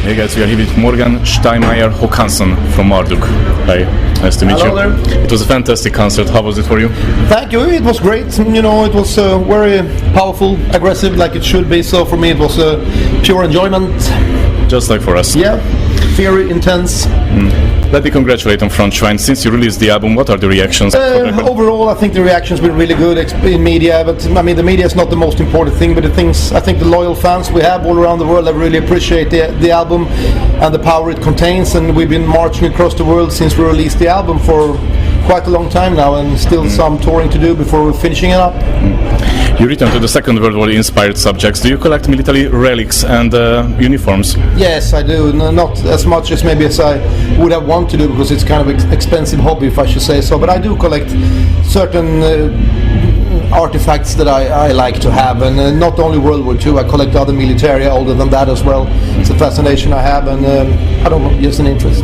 Hey guys, we are here with Morgan Hokkannsson from MARDUK. Hi, nice to meet Hello you. there. It was a fantastic concert. How was it for you? Thank you. It was great. You know, it was very powerful, aggressive, like it should be. So for me, it was pure enjoyment. Just like for us. Yeah, very intense. Let me congratulate on Front Shrine. Since you released the album, what are the reactions? Overall, I think the reaction's been really good in media. But I mean, the media is not the most important thing. But I think the loyal fans we have all around the world have really appreciate the album and the power it contains. And we've been marching across the world since we released the album for quite a long time now, and still some touring to do before we're finishing it up. You return to the Second World War inspired subjects. Do you collect military relics and uniforms? Yes, I do. Not as much as maybe as I would have wanted to do, because it's kind of an expensive hobby, if I should say so. But I do collect certain artifacts that I like to have, and not only World War II. I collect other military older than that as well. It's a fascination I have, and I don't know, just an interest.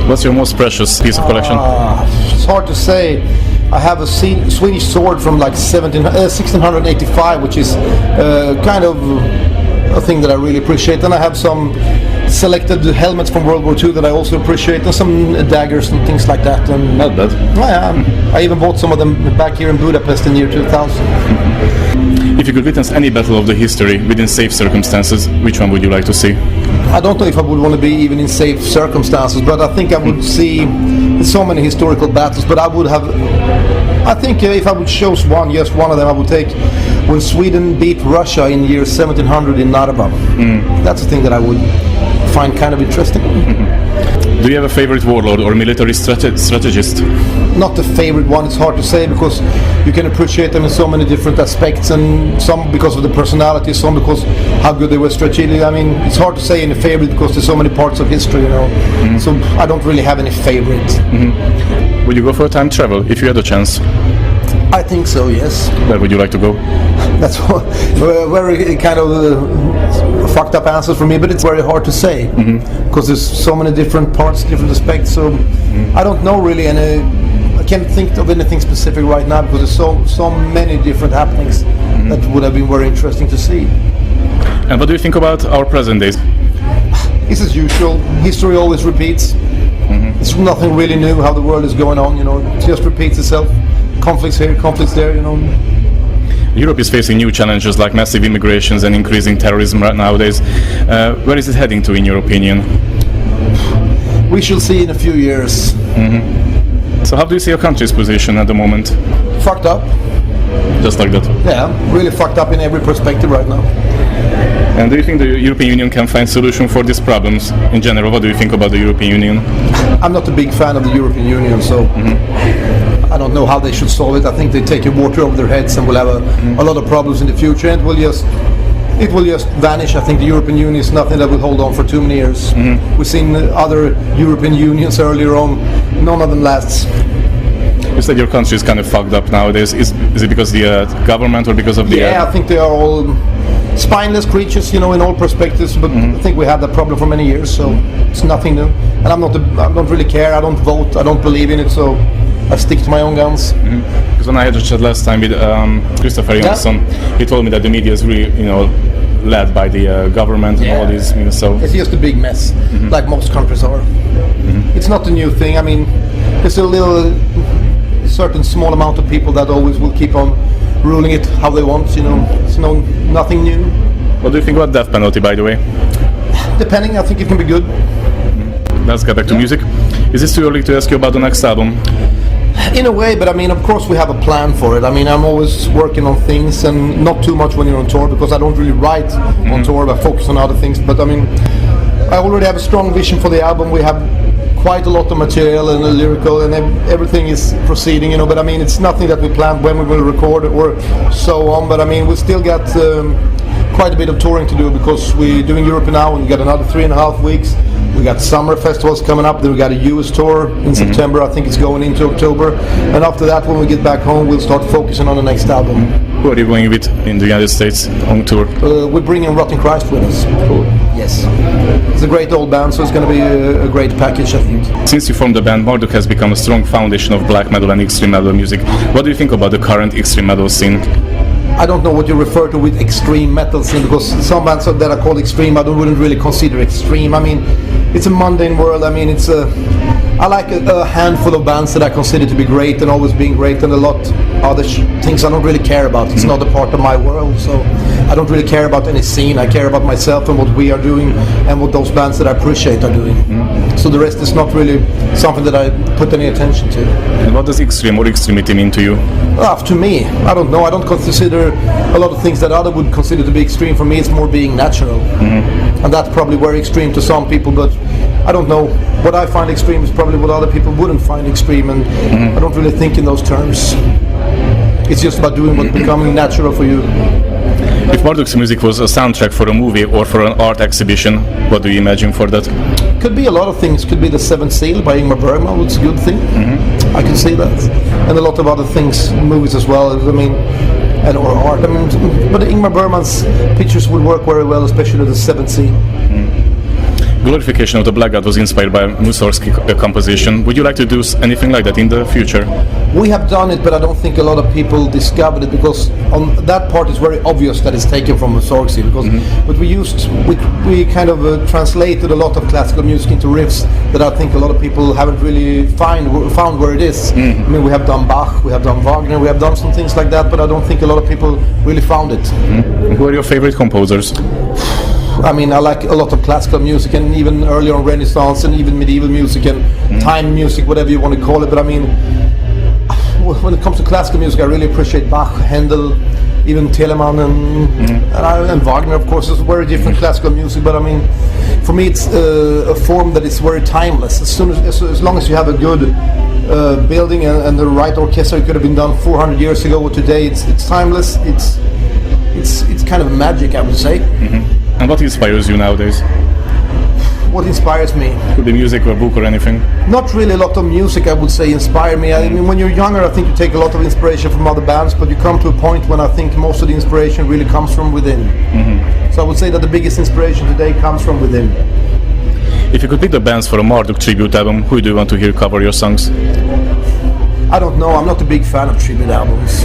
What's your most precious piece of collection? It's hard to say. I have a Swedish sword from like 1685, which is kind of a thing that I really appreciate. And I have some selected helmets from World War II that I also appreciate, and some daggers and things like that. And not bad. I even bought some of them back here in Budapest in the year 2000. If you could witness any battle of the history within safe circumstances, which one would you like to see? I don't know if I would want to be even in safe circumstances, but I think I would see so many historical battles. But I think if I would choose one, just one of them, I would take when Sweden beat Russia in year 1700 in Narva. That's a thing that I would find kind of interesting. Do you have a favorite warlord or military strategist? Not the favorite one. It's hard to say, because you can appreciate them in so many different aspects, and some because of the personality, some because how good they were strategically. I mean, it's hard to say any favorite because there's so many parts of history, you know. So I don't really have any favorite. Would you go for a time travel if you had a chance? I think so, yes. Where would you like to go? That's very kind of fucked up answer for me, but it's very hard to say, because there's so many different parts, different aspects. So I don't know really, and I can't think of anything specific right now, because there's so many different happenings that would have been very interesting to see. And what do you think about our present days? It's as usual. History always repeats. It's nothing really new how the world is going on. You know, it just repeats itself. Conflicts here, conflicts there. You know. Europe is facing new challenges like massive immigrations and increasing terrorism right nowadays. Where is it heading to, in your opinion? We shall see in a few years. So how do you see your country's position at the moment? Fucked up. Just like that? Yeah, really fucked up in every perspective right now. And do you think the European Union can find solution for these problems in general? What do you think about the European Union? I'm not a big fan of the European Union, so I don't know how they should solve it. I think they take water over their heads and will have a lot of problems in the future, and it will just vanish. I think the European Union is nothing that will hold on for too many years. We've seen other European Unions earlier on. None of them lasts. You said your country is kind of fucked up nowadays. Is it because of the government or because of the... Yeah, I think they are all spineless creatures, you know, in all perspectives. But I think we had that problem for many years, so it's nothing new. And I don't really care. I don't vote. I don't believe in it, so I stick to my own guns. Because when I had a chat last time with Christopher Jansson, he told me that the media is really, you know, led by the government and all these, you know, so... It's just a big mess, like most countries are. It's not a new thing. I mean, there's a certain small amount of people that always will keep on ruling it how they want, you know. It's nothing new. What do you think about death penalty, by the way? Depending, I think it can be good. Let's get back to music. Is it too early to ask you about the next album? In a way, but I mean, of course we have a plan for it. I mean, I'm always working on things, and not too much when you're on tour, because I don't really write on tour, I focus on other things. But I mean, I already have a strong vision for the album. We have quite a lot of material and lyrical, and everything is proceeding, you know. But I mean, it's nothing that we planned when we will record or so on. But I mean, we still got quite a bit of touring to do, because we're doing Europe now, and we got another 3.5 weeks. We got summer festivals coming up. Then we got a US tour in September. I think it's going into October. And after that, when we get back home, we'll start focusing on the next album. Who are you going with in the United States on tour? We're bringing Rotten Christ with us. Cool. Yes. It's a great old band, so it's going to be a great package, I think. Since you formed the band, MARDUK has become a strong foundation of black metal and extreme metal music. What do you think about the current extreme metal scene? I don't know what you refer to with extreme metal scene, because some bands that are called extreme I wouldn't really consider extreme. I mean, it's a mundane world. I mean, I like a handful of bands that I consider to be great and always being great, and a lot other things I don't really care about. It's not a part of my world, so I don't really care about any scene. I care about myself and what we are doing and what those bands that I appreciate are doing. So the rest is not really something that I put any attention to. And what does extreme or extremity mean to you? To me, I don't know. I don't consider a lot of things that other would consider to be extreme. For me, it's more being natural. And that's probably very extreme to some people, but I don't know. What I find extreme is probably what other people wouldn't find extreme, and I don't really think in those terms. It's just about doing what's becoming natural for you. If Marduk's music was a soundtrack for a movie or for an art exhibition, what do you imagine for that? Could be a lot of things. Could be The Seventh Seal by Ingmar Bergman, which is a good thing. I can see that. And a lot of other things, movies as well, I mean, and or art. I mean, but Ingmar Bergman's pictures would work very well, especially The Seventh Seal. Glorification of the Black God was inspired by Mussorgsky's composition. Would you like to do anything like that in the future? We have done it, but I don't think a lot of people discovered it, because on that part it's very obvious that it's taken from Mussorgsky. Because but we kind of translated a lot of classical music into riffs that I think a lot of people haven't really found where it is. I mean, we have done Bach, we have done Wagner, we have done some things like that, but I don't think a lot of people really found it. Who are your favorite composers? I mean, I like a lot of classical music, and even earlier on Renaissance, and even medieval music and time music, whatever you want to call it. But I mean, when it comes to classical music, I really appreciate Bach, Handel, even Telemann, and Wagner, of course, is very different classical music. But I mean, for me, it's a form that is very timeless. As long as you have a good building and the right orchestra, it could have been done 400 years ago or today. It's timeless. It's kind of magic, I would say. And what inspires you nowadays? What inspires me? Could be music or a book or anything? Not really a lot of music, I would say, inspire me. I mean, when you're younger, I think you take a lot of inspiration from other bands, but you come to a point when I think most of the inspiration really comes from within. So I would say that the biggest inspiration today comes from within. If you could pick the bands for a Marduk tribute album, who do you want to hear cover your songs? I don't know. I'm not a big fan of tribute albums.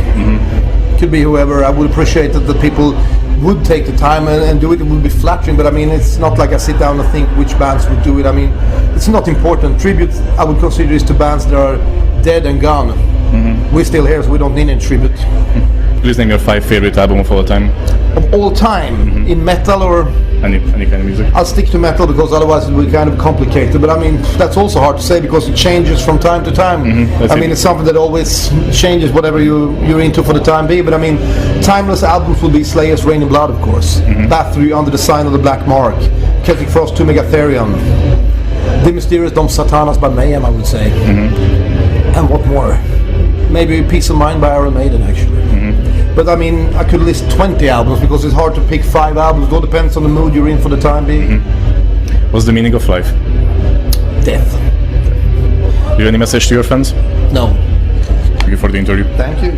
Could be whoever. I would appreciate that the people would take the time and do it. It would be flattering, but I mean, it's not like I sit down and think which bands would do it. I mean, it's not important. Tribute, I would consider, is to bands that are dead and gone. We're still here, so we don't need any tribute. Please name your 5 favorite album of all time. Of all time, in metal or any kind of music. I'll stick to metal, because otherwise it would be kind of complicated. But I mean, that's also hard to say, because it changes from time to time. I mean, it's something that always changes, whatever you're into for the time being. But I mean, timeless albums will be Slayer's Rain in Blood, of course. Bathory, Under the Sign of the Black Mark, Celtic Frost, To Megatherion, The Mysterious Dom Satanas by Mayhem, I would say. And what more? Maybe Peace of Mind by Iron Maiden, actually. But I mean, I could list 20 albums, because it's hard to pick 5 albums. It all depends on the mood you're in for the time being. What's the meaning of life? Death. Do you have any message to your fans? No. Thank you for the interview. Thank you.